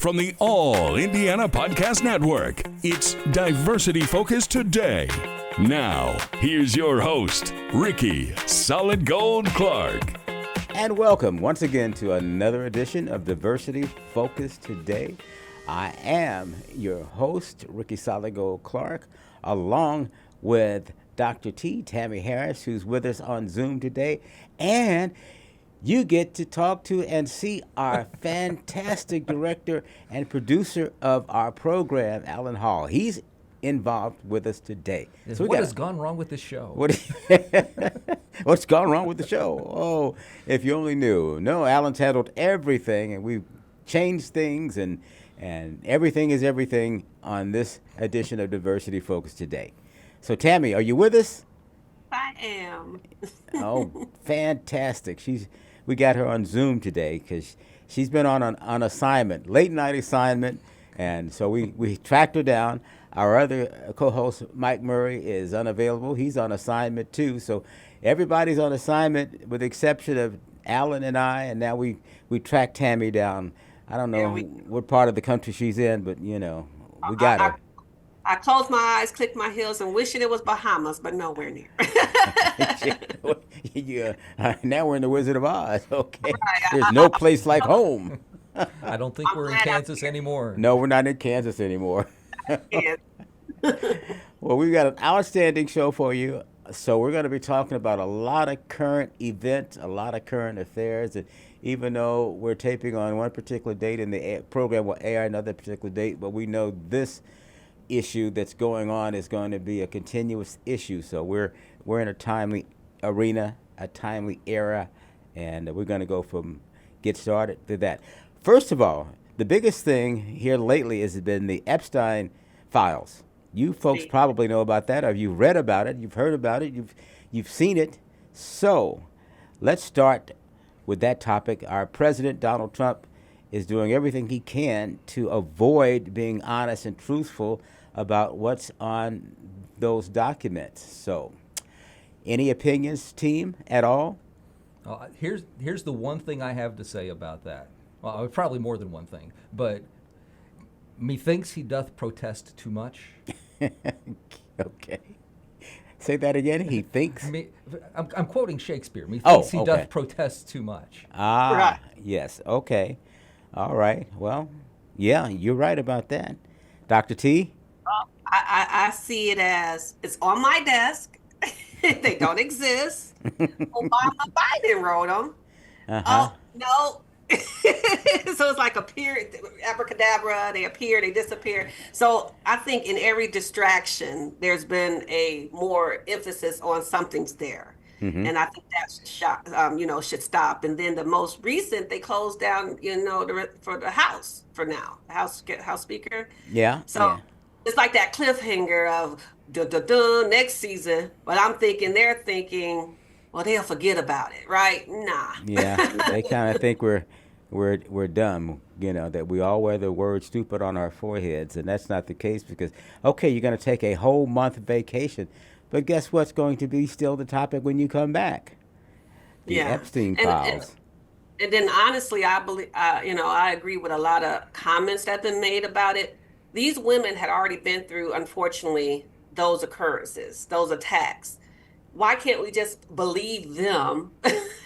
from the All Indiana Podcast Network. It's Diversity Focus Today. Now, here's your host, Ricky Solid Gold Clark. And welcome once again to another edition of Diversity Focus Today. I am your host, Ricky Solid Gold Clark, along with Dr. T, Tammy Harris, who's with us on Zoom today. And you get to talk to and see our fantastic director and producer of our program, Alan Hall. He's involved with us today. So what has gone wrong with the show? What's gone wrong with the show? Oh, if you only knew. No, Alan's handled everything, and we've changed things, and everything is everything on this edition of Diversity Focus Today. So, Tammy, are you with us? I am. Oh, fantastic. We got her on Zoom today because she's been on assignment, late night assignment, and so we tracked her down. Our other co-host, Mike Murray, is unavailable. He's on assignment too. So everybody's on assignment with the exception of Alan and I, and now we tracked Tammy down. I don't know what part of the country she's in, but, we got her. I closed my eyes, clicked my heels, and wishing it was Bahamas, but nowhere near. Now we're in the Wizard of Oz. Okay. There's no place like home. I don't think we're in Kansas anymore. No, we're not in Kansas anymore. Well, we've got an outstanding show for you. So we're going to be talking about a lot of current events, a lot of current affairs. And even though we're taping on one particular date and the program will air another particular date, but we know this issue that's going on is going to be a continuous issue. So we're in a timely arena, a timely era, and we're going to go from get started to that. First of all, the biggest thing here lately has been the Epstein Files. You folks probably know about that, or you've read about it, you've heard about it, you've seen it. So let's start with that topic. Our president, Donald Trump, is doing everything he can to avoid being honest and truthful about what's on those documents. So, any opinions, team, at all? Here's the one thing I have to say about that. Well, probably more than one thing, but methinks he doth protest too much. Okay. Say that again. He thinks. I'm quoting Shakespeare. Methinks he doth protest too much. Ah, yes. Okay. All right. Well, yeah, you're right about that. Dr. T? I see it as it's on my desk. They don't exist. Obama, Biden wrote them. Uh-huh. Oh, no. So it's like abracadabra, they appear, they disappear. So I think in every distraction, there's been a more emphasis on something's there. Mm-hmm. And I think that should stop. And then the most recent, they closed down, for the House for now, House Speaker. Yeah. So it's like that cliffhanger of next season. But they're thinking, well, they'll forget about it, right? Nah. Yeah, they kind of think we're dumb, that we all wear the word stupid on our foreheads, and that's not the case because, okay, you're going to take a whole month vacation, but guess what's going to be still the topic when you come back? The Epstein Files. And then honestly, I believe, I agree with a lot of comments that have been made about it. These women had already been through, unfortunately, those occurrences, those attacks. Why can't we just believe them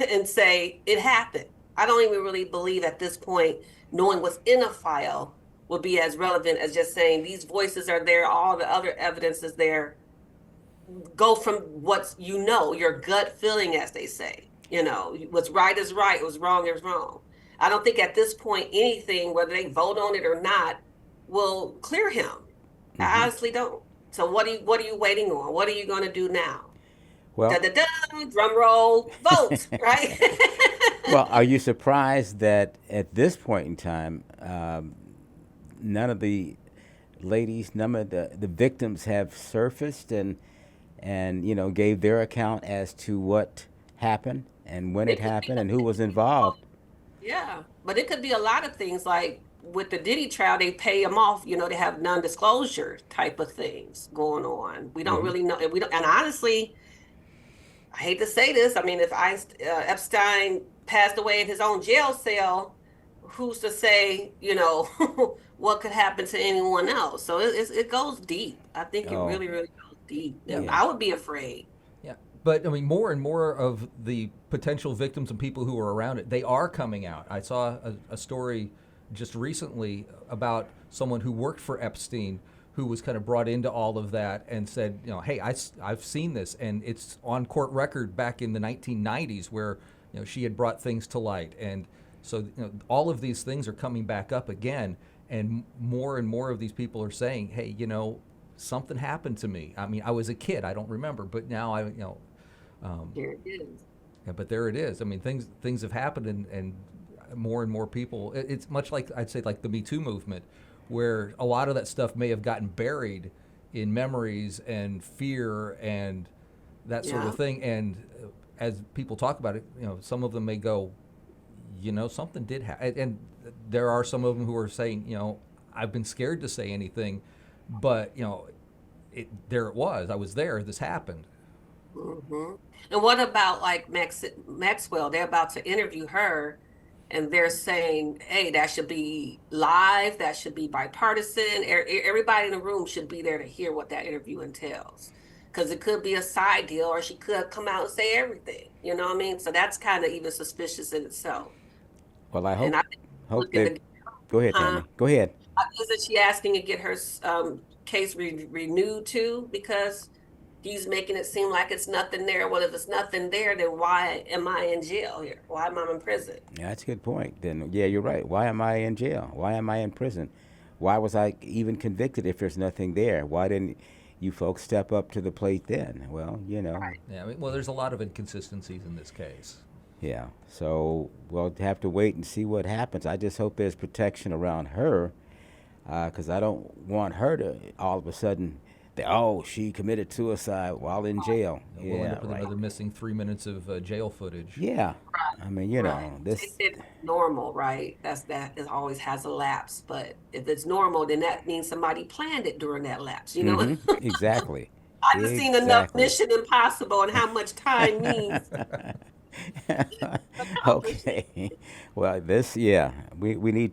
and say it happened? I don't even really believe at this point, knowing what's in a file would be as relevant as just saying these voices are there, all the other evidence is there. Go from what's, your gut feeling, as they say. What's right is right, what's wrong is wrong. I don't think at this point anything, whether they vote on it or not, will clear him. Mm-hmm. I honestly don't. So what are you waiting on? What are you going to do now? Well, drum roll, vote, right? Well, are you surprised that at this point in time, none of the ladies, none of the victims have surfaced and gave their account as to what happened and when it happened and who was involved? Yeah, but it could be a lot of things like with the Diddy trial, they pay them off. They have non-disclosure type of things going on. We don't really know. And honestly, I hate to say this. I mean, if Epstein passed away in his own jail cell, who's to say, what could happen to anyone else? So it goes deep. I think it Oh, really, really goes deep. And yeah. I would be afraid. Yeah, but I mean, more and more of the potential victims and people who are around it, they are coming out. I saw a story just recently about someone who worked for Epstein, who was kind of brought into all of that and said, hey, I've seen this, and it's on court record back in the 1990s where she had brought things to light, and so all of these things are coming back up again, and more of these people are saying, hey, something happened to me. I mean, I was a kid. I don't remember, but now Here it is. yeah, but there it is. I mean, things have happened, and more people. It's much like, I'd say, like the Me Too movement, where a lot of that stuff may have gotten buried in memories and fear and that sort Yeah. of thing. And as people talk about it, some of them may go, something did happen. And there are some of them who are saying, I've been scared to say anything, but there it was. I was there. This happened. hmm And what about like Maxwell? They're about to interview her, and they're saying, "Hey, that should be live. That should be bipartisan. Everybody in the room should be there to hear what that interview entails, because it could be a side deal, or she could come out and say everything. You know what I mean? So that's kind of even suspicious in itself. Well, I And hope I think hope look at that. the Go ahead, huh? Tammy. Go ahead. Isn't she asking to get her case renewed too? Because he's making it seem like it's nothing there. Well, if it's nothing there, then why am I in jail here? Why am I in prison? Yeah, that's a good point. Then, yeah, you're right. Why am I in jail? Why am I in prison? Why was I even convicted if there's nothing there? Why didn't you folks step up to the plate then? Well, Right. Yeah, I mean, well, there's a lot of inconsistencies in this case. yeah. So we'll have to wait and see what happens. I just hope there's protection around her, because I don't want her to all of a sudden, she committed suicide while in jail. We'll end Yeah, up with right. another missing 3 minutes of jail footage. Yeah. I mean, Right. They this. said normal, right? That it always has a lapse. But if it's normal, then that means somebody planned it during that lapse. Mm-hmm. Exactly. I've just seen enough Exactly. Mission Impossible and how much time means accomplishing. Okay. Well, yeah, we need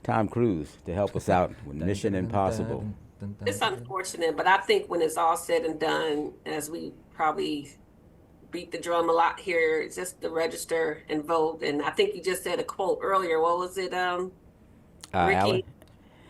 Tom Cruise to help us out with Dun, Mission dun, dun, Impossible. dun, dun, dun, It's dun, dun. unfortunate, but I think when it's all said and done, as we probably beat the drum a lot here, it's just to register and vote. And I think you just said a quote earlier. What was it, Alan? Ricky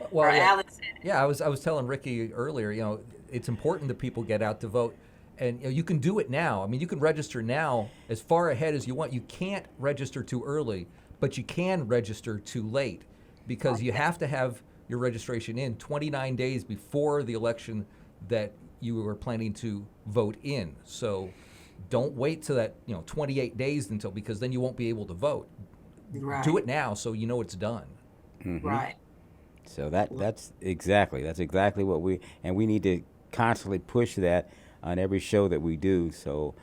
or Well, yeah, Alex? yeah. I was telling Ricky earlier. It's important that people get out to vote, and you can do it now. I mean, you can register now as far ahead as you want. You can't register too early, but you can register too late, because you have to have your registration in 29 days before the election that you are planning to vote in. So don't wait till that 28 days until, because then you won't be able to vote. Right. Do it now so you know it's done. Right. So that's exactly what we need to constantly push that on every show that we do. So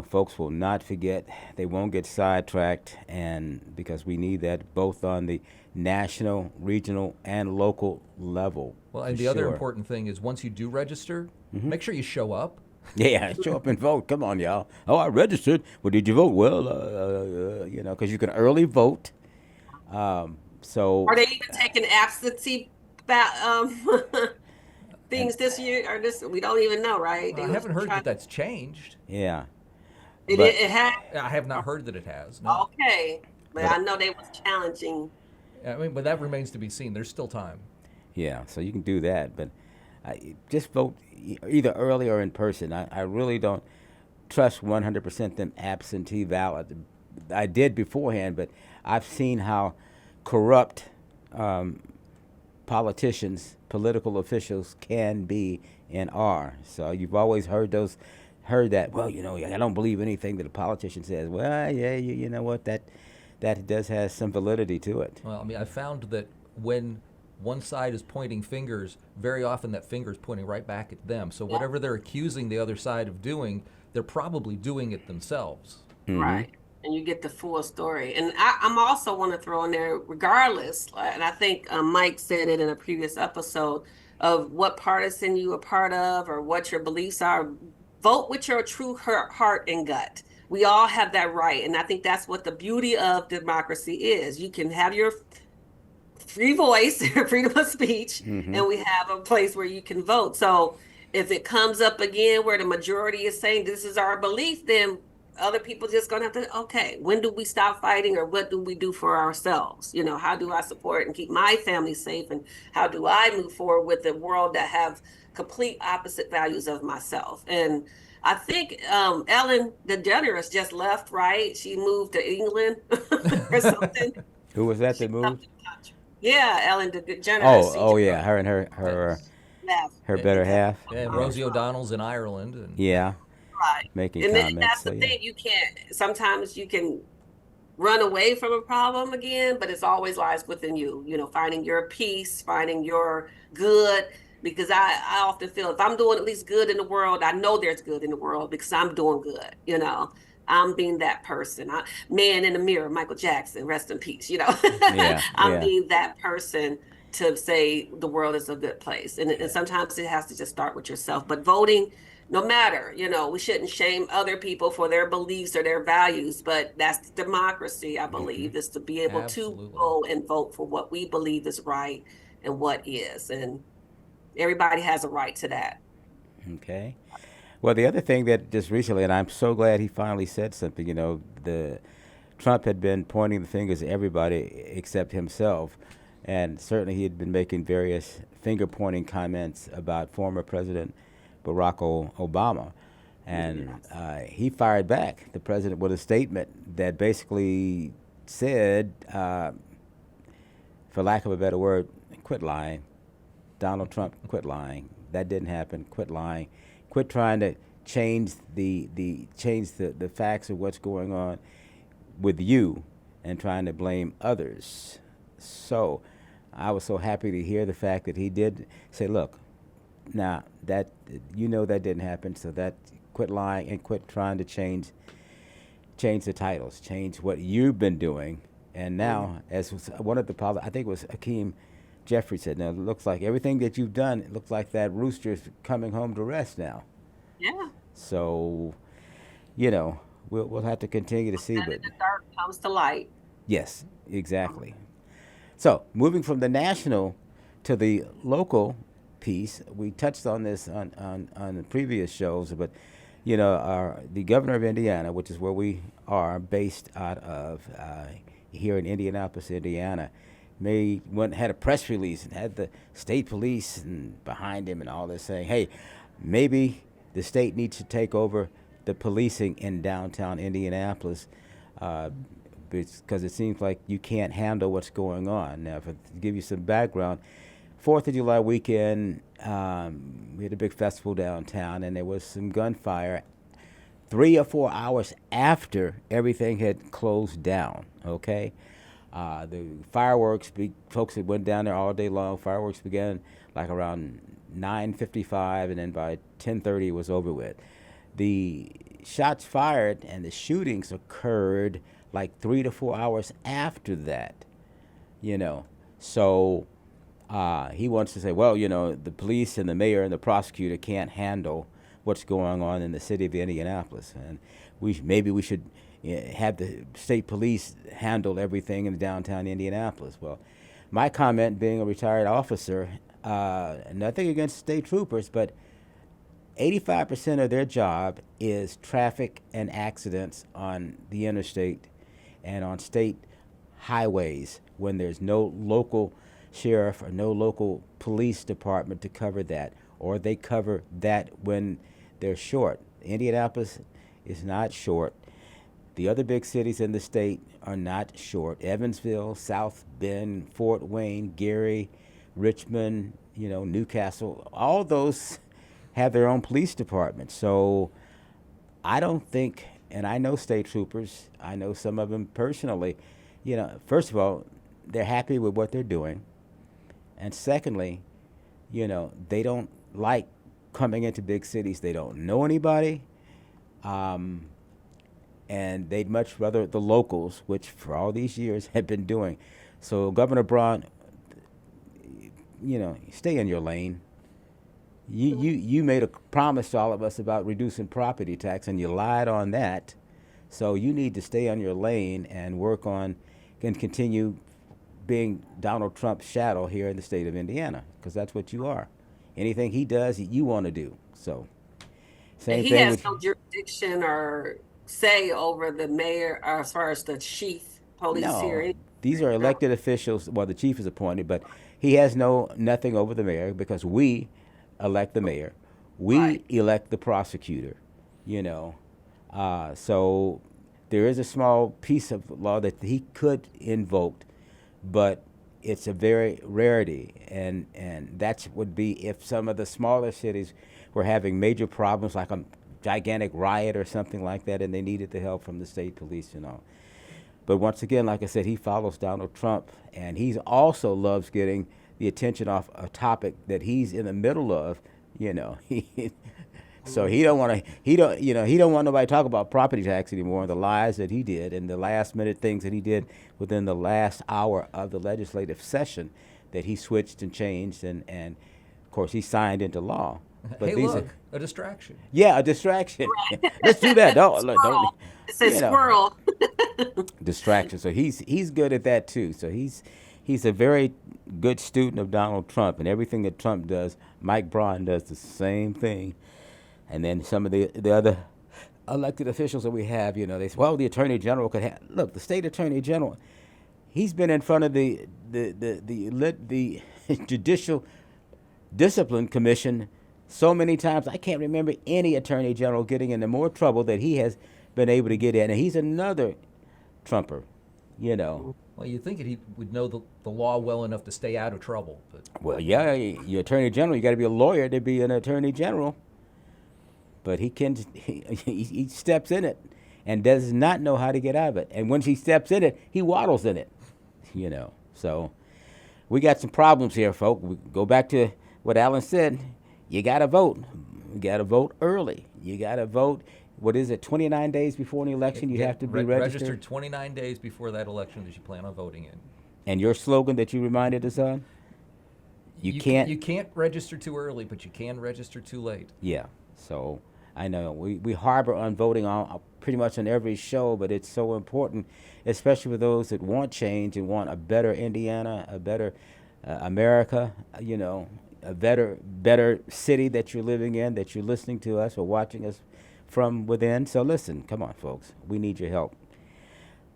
folks will not forget, they won't get sidetracked, and because we need that both on the national, regional, and local level. Well, and for the other sure. important thing is, once you do register, make sure you show up. Yeah, show up and vote. Come on, y'all. Oh, I registered. Well, did you vote? Well, because you can early vote. So Are they even taking absentee things this year or this? We don't even know, right? Well, They I was haven't heard trying. that that's changed. yeah, It, but it had I have not heard that it has. No. okay, but I but know they was challenging. I mean, but that remains to be seen. There's still time. yeah, so you can do that, but just vote either early or in person. I really don't trust 100% them absentee ballot. I did beforehand, but I've seen how corrupt politicians, political officials can be and are. So you've always heard that. Well, I don't believe anything that a politician says. Well, yeah, you know what, that does have some validity to it. Well, I mean, I found that when one side is pointing fingers, very often that finger is pointing right back at them. So whatever they're accusing the other side of doing, they're probably doing it themselves. Right. And you get the full story. And I'm also want to throw in there, regardless, and I think Mike said it in a previous episode, of what partisan you are part of or what your beliefs are, vote with your true heart and gut. We all have that right. And I think that's what the beauty of democracy is. You can have your free voice, freedom of speech, and we have a place where you can vote. So if it comes up again where the majority is saying this is our belief, then other people just gonna have to, okay, when do we stop fighting, or what do we do for ourselves? You know, how do I support and keep my family safe, and how do I move forward with a world that have complete opposite values of myself? And I think Ellen DeGeneres just left, right? She moved to England or something. Who was that She that left moved? the country. Yeah, Ellen DeGeneres. She Oh just yeah, her and left. her Yeah, better half. yeah, Yeah, Rosie O'Donnell's in Ireland, and yeah, Right. making And then comments. that's So the yeah, thing. You can't, sometimes you can run away from a problem again, but it's always lies within you, you know, finding your peace, finding your good. Because I often feel if I'm doing at least good in the world, I know there's good in the world because I'm doing good, you know. I'm being that person. Man in the mirror, Michael Jackson, rest in peace, you know. yeah, I'm yeah, being that person to say the world is a good place. And yeah. sometimes it has to just start with yourself. But voting, no matter, you know, we shouldn't shame other people for their beliefs or their values, but that's democracy, I believe, is to be able to absolutely. go and vote for what we believe is right and what is. And everybody has a right to that. Okay. Well, the other thing that just recently, and I'm so glad he finally said something. You know, the Trump had been pointing the fingers at everybody except himself, and certainly he had been making various finger pointing comments about former President Barack Obama, and he fired back the president with a statement that basically said, for lack of a better word, quit lying. Donald Trump, quit lying. That didn't happen. Quit lying. Quit trying to change the facts of what's going on with you and trying to blame others. So I was so happy to hear the fact that he did say, look, now that that didn't happen, so that quit lying and quit trying to change the titles, change what you've been doing. And now, as was one of the I think it was Hakeem Jeffrey said, now it looks like everything that you've done, it looks like that rooster's coming home to rest now. Yeah. So, we'll have to continue to see. And But in the dark comes to light. yes, exactly. So, moving from the national to the local piece, we touched on this on the previous shows, but the governor of Indiana, which is where we are based out of here in Indianapolis, Indiana, had a press release and had the state police and behind him and all this saying, hey, maybe the state needs to take over the policing in downtown Indianapolis because it seems like you can't handle what's going on. Now, to give you some background, 4th of July weekend, we had a big festival downtown, and there was some gunfire 3 or 4 hours after everything had closed down, okay? The fireworks, folks that went down there all day long, fireworks began like around 9:55, and then by 10:30 it was over with. The shots fired and the shootings occurred like 3 to 4 hours after that, So he wants to say, well, the police and the mayor and the prosecutor can't handle what's going on in the city of Indianapolis, and maybe we should have the state police handle everything in downtown Indianapolis. Well, my comment, being a retired officer, nothing against state troopers, but 85% of their job is traffic and accidents on the interstate and on state highways when there's no local sheriff or no local police department to cover that, or they cover that when they're short. Indianapolis is not short. The other big cities in the state are not short. Evansville, South Bend, Fort Wayne, Gary, Richmond, Newcastle, all those have their own police departments. So I don't think, and I know state troopers, I know some of them personally, first of all, they're happy with what they're doing. And secondly, they don't like coming into big cities. They don't know anybody. And they'd much rather the locals, which for all these years have been doing. So Governor Braun, stay in your lane. You made a promise to all of us about reducing property tax, and you lied on that. So you need to stay on your lane and work on and continue being Donald Trump's shadow here in the state of Indiana, because that's what you are. Anything he does, you want to do. So And same he thing has with no jurisdiction or say over the mayor as far as the chief police no. here. These are No. elected officials. Well, the chief is appointed, but he has nothing over the mayor because we elect the mayor. We Right. elect the prosecutor. You know, so there is a small piece of law that he could invoke, but it's a very rarity, and that would be if some of the smaller cities were having major problems, like a gigantic riot or something like that, and they needed the help from the state police and all. But once again, like I said, he follows Donald Trump, and he also loves getting the attention off a topic that he's in the middle of. You know, so he don't want nobody to talk about property tax anymore, and the lies that he did, and the last minute things that he did within the last hour of the legislative session that he switched and changed, and of course he signed into law. But Hey, these look, are, a distraction. yeah, a distraction. Let's do that. Don't Squirrel. It says you know. squirrel. Distraction. So he's good at that too. So he's a very good student of Donald Trump, and everything that Trump does, Mike Braun does the same thing. And then some of the other elected officials that we have, you know, they say, well, the Attorney General could have. Look, the state Attorney General, he's been in front of the Judicial Discipline Commission so many times. I can't remember any Attorney General getting into more trouble that he has been able to get in. And he's another Trumper, you know. Well, you'd think that he would know the law well enough to stay out of trouble. But Well, yeah, you're Attorney General. You got to be a lawyer to be an Attorney General. But he steps in it and does not know how to get out of it. And when he steps in it, he waddles in it, you know. So we got some problems here, folks. We go back to what Alan said. You got to vote. You got to vote early. You got to vote. What is it? 29 days before an election, you have to be registered. 29 days before that election that you plan on voting in. And your slogan that you reminded us on? You can't register too early, but you can register too late. Yeah. So I know we harbor on voting on pretty much on every show, but it's so important, especially for those that want change and want a better Indiana, a better America, you know, a better city that you're living in, that you're listening to us or watching us from within. So listen, come on, folks. We need your help.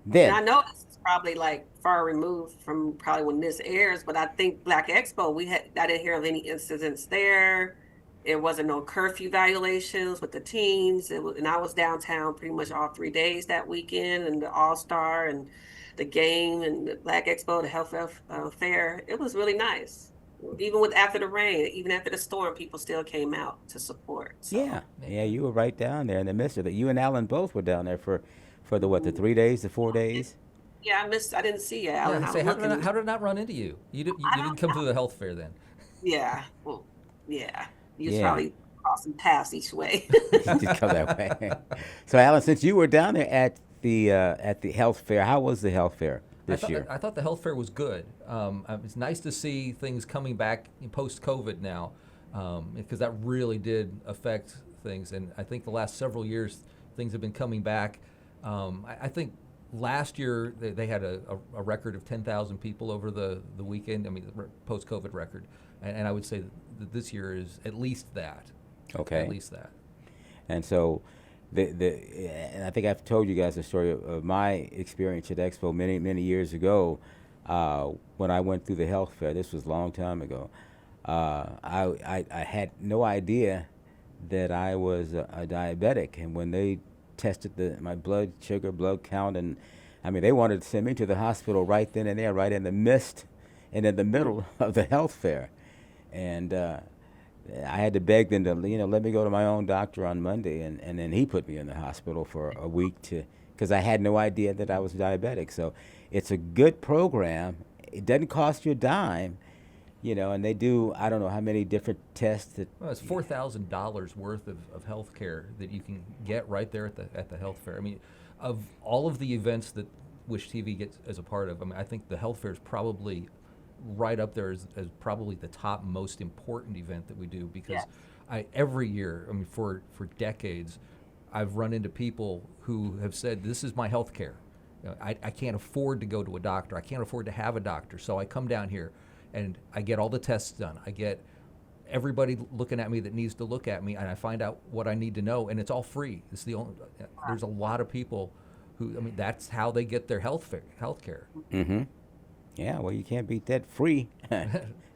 Then And I know this is probably like far removed from probably when this airs, but I think Black Expo, I didn't hear of any incidents there. There wasn't no curfew violations with the teens. And I was downtown pretty much all 3 days that weekend, and the All-Star and the game and the Black Expo, the health fair. It was really nice. Even after the rain, even after the storm, people still came out to support. So. yeah, you were right down there in the midst of it. You and Alan both were down there for the 3 days, the 4 days. Yeah, I didn't see you, Alan. Yeah, say, how did it not run into you? You didn't come to the health fair then. Yeah, well, yeah. You was Yeah. probably crossing paths each way. Just come that way. So, Alan, since you were down there at the health fair, how was the health fair this year? I thought the health fair was good. It's nice to see things coming back post-COVID now, because that really did affect things. And I think the last several years, things have been coming back. I think last year they had a record of 10,000 people over the weekend. I mean, the post-COVID record. And I would say that this year is at least that. Okay. At least that. And so, and I think I've told you guys the story of my experience at Expo many years ago, when I went through the health fair. This was a long time ago. I had no idea that I was a diabetic, and when they tested my blood sugar, blood count, and I mean, they wanted to send me to the hospital right then and there, right in the midst and in the middle of the health fair. And I had to beg them to, let me go to my own doctor on Monday, and then he put me in the hospital for a week because I had no idea that I was diabetic. So it's a good program. It doesn't cost you a dime, and they do, I don't know how many different tests. Well, it's $4,000 worth of health care that you can get right there at the health fair. I mean, of all of the events that Wish TV gets as a part of, I think the health fair is probably right up there as probably the top most important event that we do, because every year, for decades, I've run into people who have said, this is my health care. I can't afford to go to a doctor. I can't afford to have a doctor. So I come down here and I get all the tests done. I get everybody looking at me that needs to look at me, and I find out what I need to know, and it's all free. It's the only. There's a lot of people who, I mean, that's how they get their health care. Mm-hmm. Yeah, well, you can't beat that. Free. Free.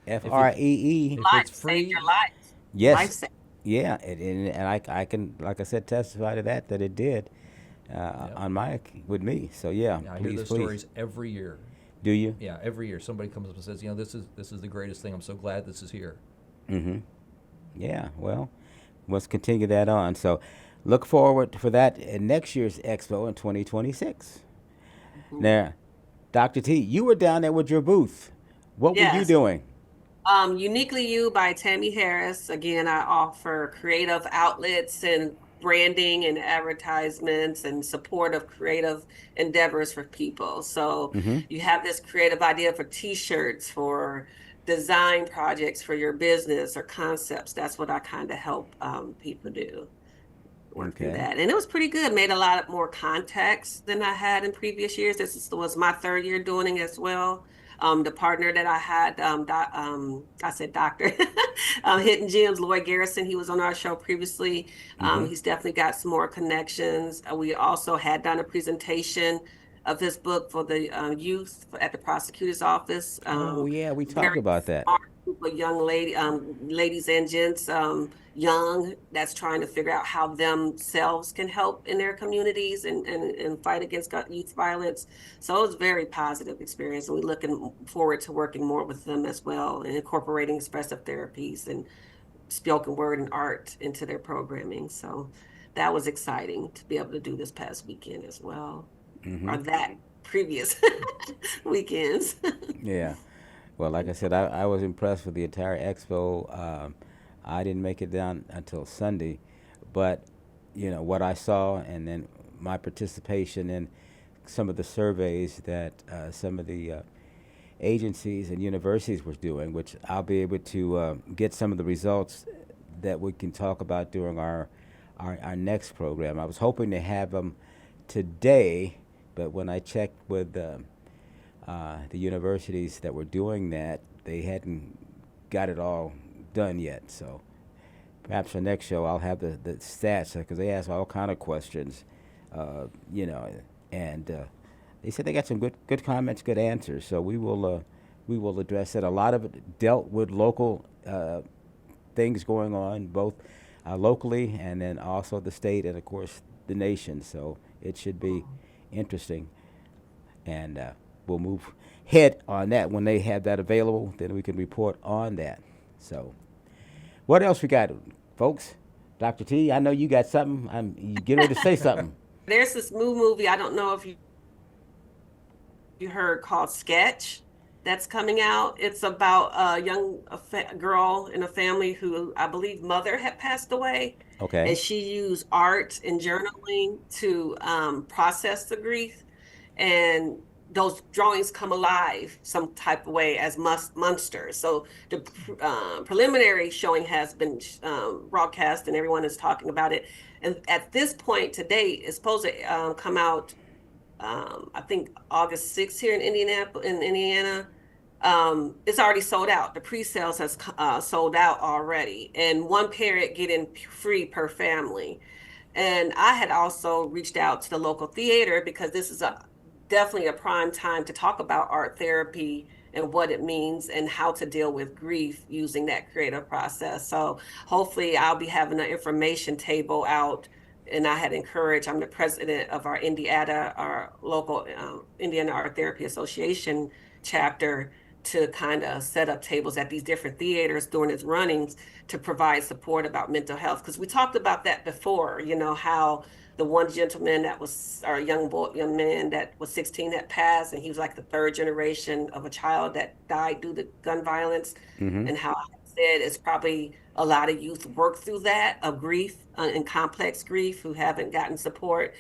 If Life, it's save free, your life. Yes. Life saving. Yeah, and I can, like I said, testify to that it did on with me. So yeah, I hear please, those please. stories every year. Do you? Yeah, every year somebody comes up and says, this is the greatest thing. I'm so glad this is here. Mm-hmm. Yeah, well, let's continue that on. So look forward for that in next year's expo in 2026. Mm-hmm. Now, Dr. T, you were down there with your booth. What were you Yes. doing? Uniquely You by Tammy Harris. Again, I offer creative outlets and branding and advertisements and support of creative endeavors for people. So Mm-hmm. you have this creative idea for t-shirts, for design projects for your business or concepts. That's what I kind of help people do. Work through Okay. that. And it was pretty good. Made a lot more contacts than I had in previous years. Was my third year doing it as well. The partner that I had, I said doctor, Hidden Gems, Lloyd Garrison, he was on our show previously. Mm-hmm. He's definitely got some more connections. We also had done a presentation of his book for the youth at the prosecutor's office. Oh yeah, we talked Very about that. smart group of young ladies and gents, young, that's trying to figure out how themselves can help in their communities and fight against youth violence. So it was a very positive experience, and we're looking forward to working more with them as well and incorporating expressive therapies and spoken word and art into their programming. So that was exciting to be able to do this past weekend as well, Mm-hmm. or that previous weekends. Yeah. Well, like I said, I was impressed with the entire expo. I didn't make it down until Sunday, but what I saw, and then my participation in some of the surveys that some of the agencies and universities were doing, which I'll be able to get some of the results that we can talk about during our next program. I was hoping to have them today, but when I checked with the universities that were doing that, they hadn't got it all done yet. So perhaps the next show I'll have the stats, because they ask all kind of questions, and they said they got some good comments, good answers. So we will address it. A lot of it dealt with local things going on, both locally and then also the state and of course the nation. So it should be interesting, and we'll move ahead on that when they have that available. Then we can report on that. So what else we got, folks? Dr. T, I know you got something. You get ready to say something. There's this new movie, I don't know if you heard, called Sketch, that's coming out. It's about a young girl in a family who I believe mother had passed away. Okay. And she used art and journaling to process the grief. And those drawings come alive some type of way as monsters. So the preliminary showing has been broadcast and everyone is talking about it. And at this point today, it's supposed to come out, I think August 6th here in Indiana. It's already sold out. The pre-sales has sold out already, and one parent getting free per family. And I had also reached out to the local theater because this is definitely a prime time to talk about art therapy and what it means and how to deal with grief using that creative process. So hopefully I'll be having an information table out. And I had encouraged, I'm the president of our Indiana, our local Indiana Art Therapy Association chapter, to kind of set up tables at these different theaters during its runnings to provide support about mental health. Because we talked about that before, how the one gentleman that was, or young man that was 16 that passed, and he was like the third generation of a child that died due to gun violence. Mm-hmm. And how I said it's probably a lot of youth work through that of grief and complex grief who haven't gotten support.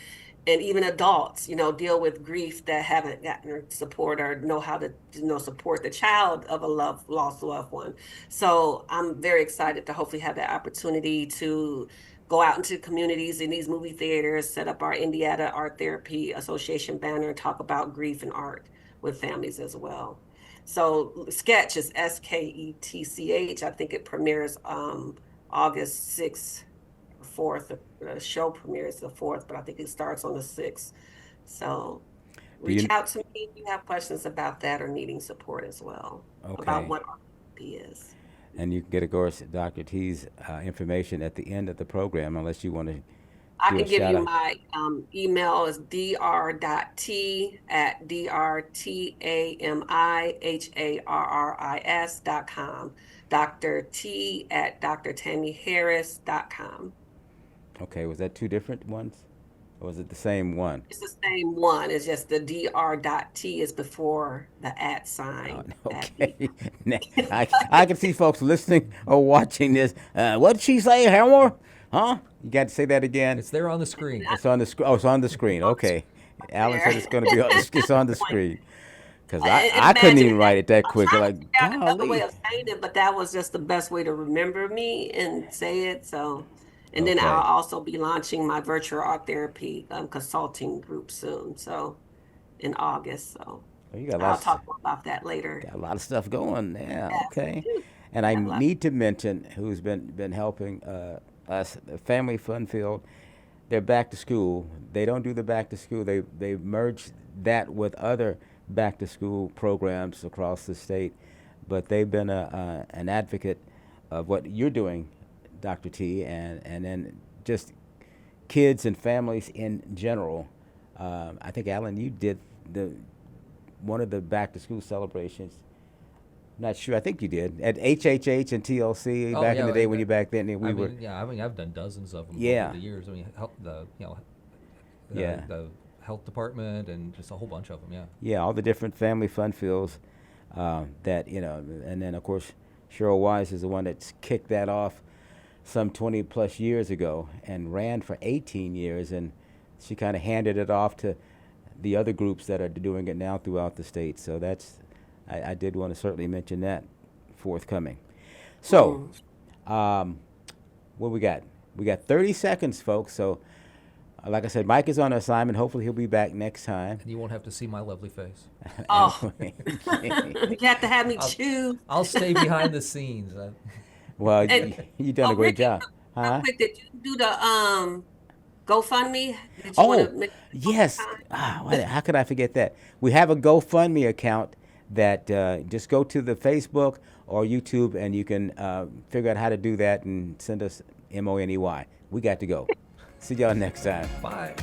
And even adults, deal with grief that haven't gotten support or know how to, support the child of a lost loved one. So I'm very excited to hopefully have that opportunity to go out into communities in these movie theaters, set up our Indiana Art Therapy Association banner, and talk about grief and art with families as well. So Sketch is Sketch. I think it premieres August 6th or 4th. The show premieres the 4th, but I think it starts on the 6th. So reach out to me if you have questions about that or needing support as well about what RP is. And you can get, of course, Dr. T's information at the end of the program, unless you want to. I can give you my email is drtamiharris.com, drT@drtamiharris.com. Okay, was that two different ones? Or was it the same one? It's the same one. It's just the dr.t is before the @ sign. Okay. I can see folks listening or watching this. What did she say, Hammer? Huh? You got to say that again. It's there on the screen. It's on the screen. Oh, it's on the screen. Okay. Alan said it's going to be it's on the screen. Because I couldn't even write it that quick. Like, another way of saying it, but that was just the best way to remember me and say it. So. And then I'll also be launching my virtual art therapy consulting group soon. So in August. So I'll talk more about that later. Got a lot of stuff going. Yeah. Okay. And I need to mention who's been helping us, the Family Fun Field. They're back to school. They don't do the back to school. They merged that with other back to school programs across the state. But they've been an advocate of what you're doing, Dr. T, and then just kids and families in general. I think, Alan, you did one of the back to school celebrations. Not sure. I think you did at HHH and TLC back in the day when you back then. We were. Yeah, I mean, I've done dozens of them over the years. I mean, the health department and just a whole bunch of them. Yeah. Yeah, all the different family fun fields that and then of course Cheryl Wise is the one that's kicked that off some 20 plus years ago and ran for 18 years, and she kind of handed it off to the other groups that are doing it now throughout the state. So I did want to certainly mention that forthcoming. So what we got? We got 30 seconds, folks. So like I said, Mike is on assignment. Hopefully he'll be back next time. And you won't have to see my lovely face. Oh, you have to have me choose. I'll stay behind the scenes. Well, you've done a great job. Real quick, did you do the GoFundMe? Yes. How could I forget that? We have a GoFundMe account that just go to the Facebook or YouTube, and you can figure out how to do that and send us MONEY. We got to go. See y'all next time. Bye.